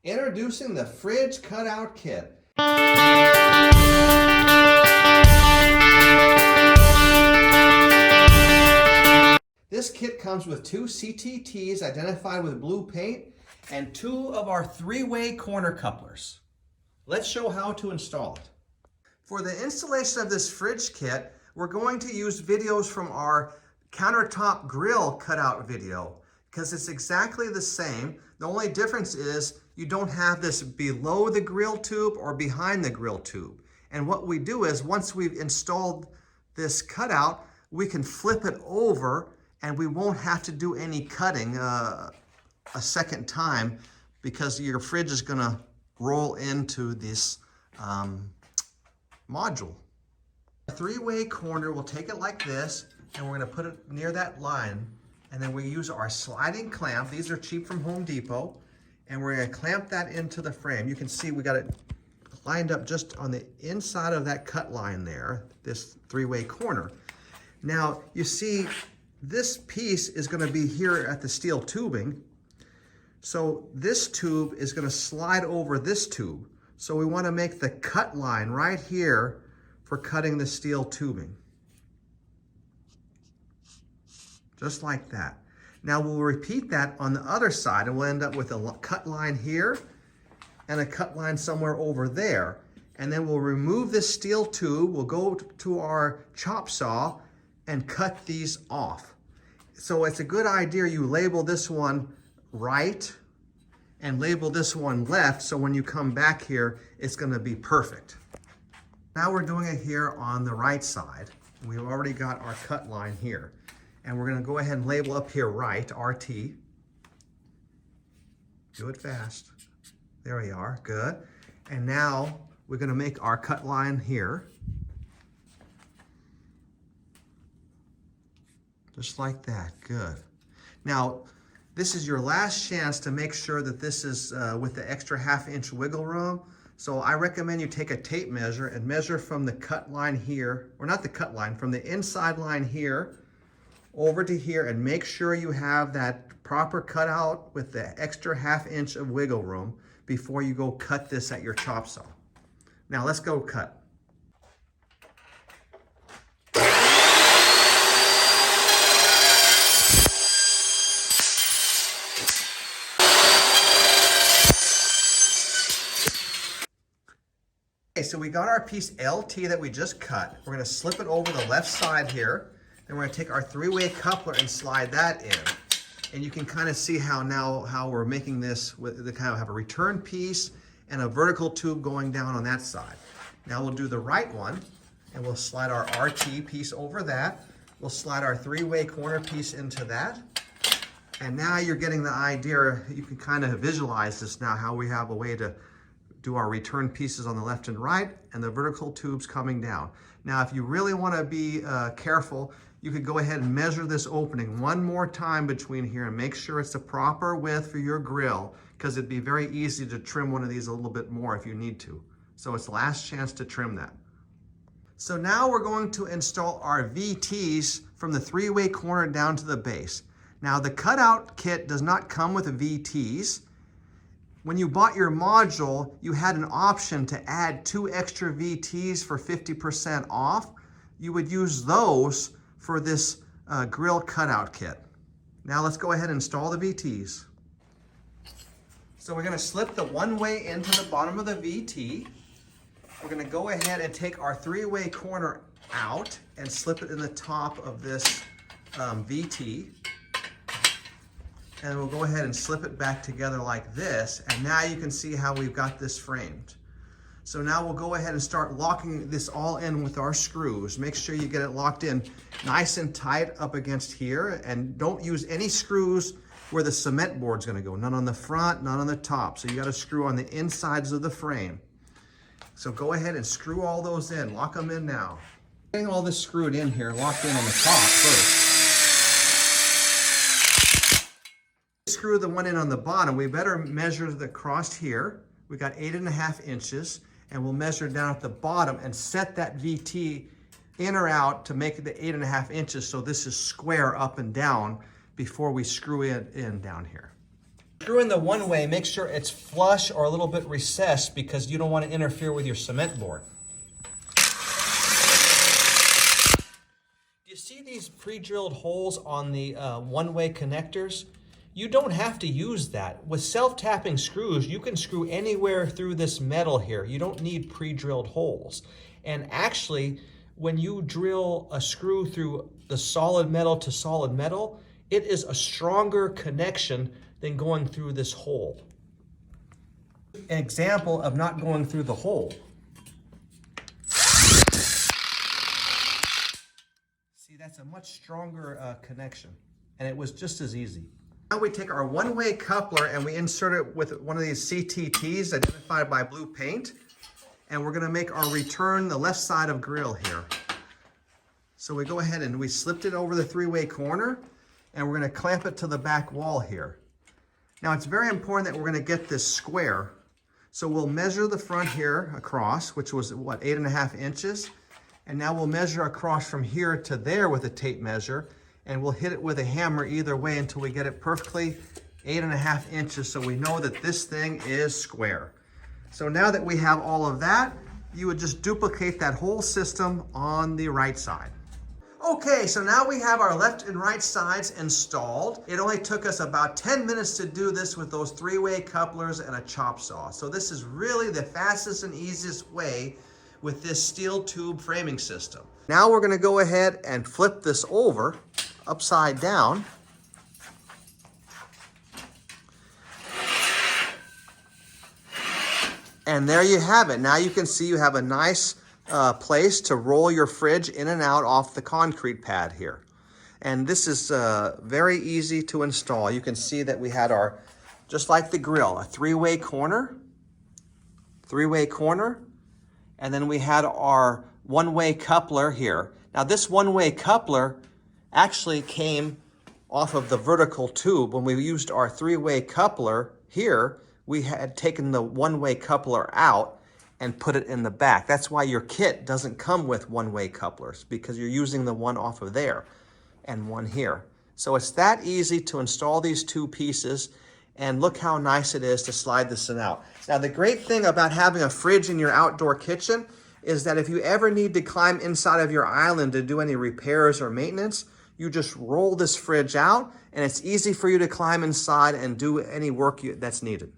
Introducing the fridge cutout kit. This kit comes with 2 CTTs identified with blue paint and 2 of our 3-way corner couplers. Let's show how to install it. For the installation of this fridge kit, we're going to use videos from our countertop grill cutout video because it's exactly the same. The only difference is you don't have this below the grill tube or behind the grill tube. And what we do is once we've installed this cutout, we can flip it over and we won't have to do any cutting a second time because your fridge is going to roll into this module. A 3-way corner, we'll take it like this and we're going to put it near that line, and then we use our sliding clamp. These are cheap from Home Depot, and we're going to clamp that into the frame. You can see we got it lined up just on the inside of that cut line there, this 3-way corner. Now you see this piece is going to be here at the steel tubing, so this tube is going to slide over this tube. So we want to make the cut line right here for cutting the steel tubing. Just like that. Now we'll repeat that on the other side and we'll end up with a cut line here and a cut line somewhere over there. And then we'll remove this steel tube, we'll go to our chop saw and cut these off. So it's a good idea you label this one right and label this one left, so when you come back here, it's gonna be perfect. Now we're doing it here on the right side. We've already got our cut line here. And we're gonna go ahead and label up here right, RT. Do it fast. There we are, good. And now we're gonna make our cut line here. Just like that, good. Now, this is your last chance to make sure that this is with the extra ½ inch wiggle room. So I recommend you take a tape measure and measure from the cut line here, or not the cut line, from the inside line here over to here, and make sure you have that proper cutout with the extra ½ inch of wiggle room before you go cut this at your chop saw. Now let's go cut. Okay, so we got our piece LT that we just cut. We're going to slip it over the left side here. Then we're going to take our 3-way coupler and slide that in. And you can kind of see how we're making this with the kind of have a return piece and a vertical tube going down on that side. Now we'll do the right one and we'll slide our RT piece over that. We'll slide our 3-way corner piece into that. And now you're getting the idea. You can kind of visualize this now, how we have a way to do our return pieces on the left and right and the vertical tubes coming down. Now, if you really want to be careful, you could go ahead and measure this opening one more time between here and make sure it's the proper width for your grill, because it'd be very easy to trim one of these a little bit more if you need to. So it's the last chance to trim that. So now we're going to install our VTs from the 3-way corner down to the base. Now the cutout kit does not come with the VTs. When you bought your module, you had an option to add 2 extra VTs for 50% off. You would use those for this grill cutout kit. Now let's go ahead and install the VTs. So we're going to slip the 1-way into the bottom of the VT. We're going to go ahead and take our 3-way corner out and slip it in the top of this VT. And we'll go ahead and slip it back together like this. And now you can see how we've got this framed. So now we'll go ahead and start locking this all in with our screws. Make sure you get it locked in nice and tight up against here. And don't use any screws where the cement board's gonna go. None on the front, none on the top. So you gotta screw on the insides of the frame. So go ahead and screw all those in. Lock them in now. Getting all this screwed in here, locked in on the top first. Screw the one in on the bottom. We better measure the cross here. We got 8½ inches. And we'll measure down at the bottom and set that VT in or out to make it the 8½ inches, so this is square up and down before we screw it in down here. Screw in the one way, make sure it's flush or a little bit recessed because you don't want to interfere with your cement board. Do you see these pre-drilled holes on the one-way connectors? You don't have to use that. With self-tapping screws, you can screw anywhere through this metal here. You don't need pre-drilled holes. And actually, when you drill a screw through the solid metal to solid metal, it is a stronger connection than going through this hole. An example of not going through the hole. See, that's a much stronger connection, and it was just as easy. Now we take our one-way coupler and we insert it with one of these CTTs identified by blue paint, and we're gonna make our return the left side of grill here. So we go ahead and we slipped it over the three-way corner, and we're gonna clamp it to the back wall here. Now it's very important that we're gonna get this square. So we'll measure the front here across, which was what, 8.5 inches. And now we'll measure across from here to there with a tape measure, and we'll hit it with a hammer either way until we get it perfectly 8.5 inches so we know that this thing is square. So now that we have all of that, you would just duplicate that whole system on the right side. Okay, so now we have our left and right sides installed. It only took us about 10 minutes to do this with those three-way couplers and a chop saw. So this is really the fastest and easiest way with this steel tube framing system. Now we're gonna go ahead and flip this over upside down. And there you have it. Now you can see you have a nice place to roll your fridge in and out off the concrete pad here. And this is very easy to install. You can see that we had our, just like the grill, a three-way corner, and then we had our one-way coupler here. Now this one-way coupler actually came off of the vertical tube. When we used our three-way coupler here, we had taken the one-way coupler out and put it in the back. That's why your kit doesn't come with one-way couplers, because you're using the one off of there and one here. So it's that easy to install these two pieces, and look how nice it is to slide this in out. Now the great thing about having a fridge in your outdoor kitchen is that if you ever need to climb inside of your island to do any repairs or maintenance, you just roll this fridge out and it's easy for you to climb inside and do any work that's needed.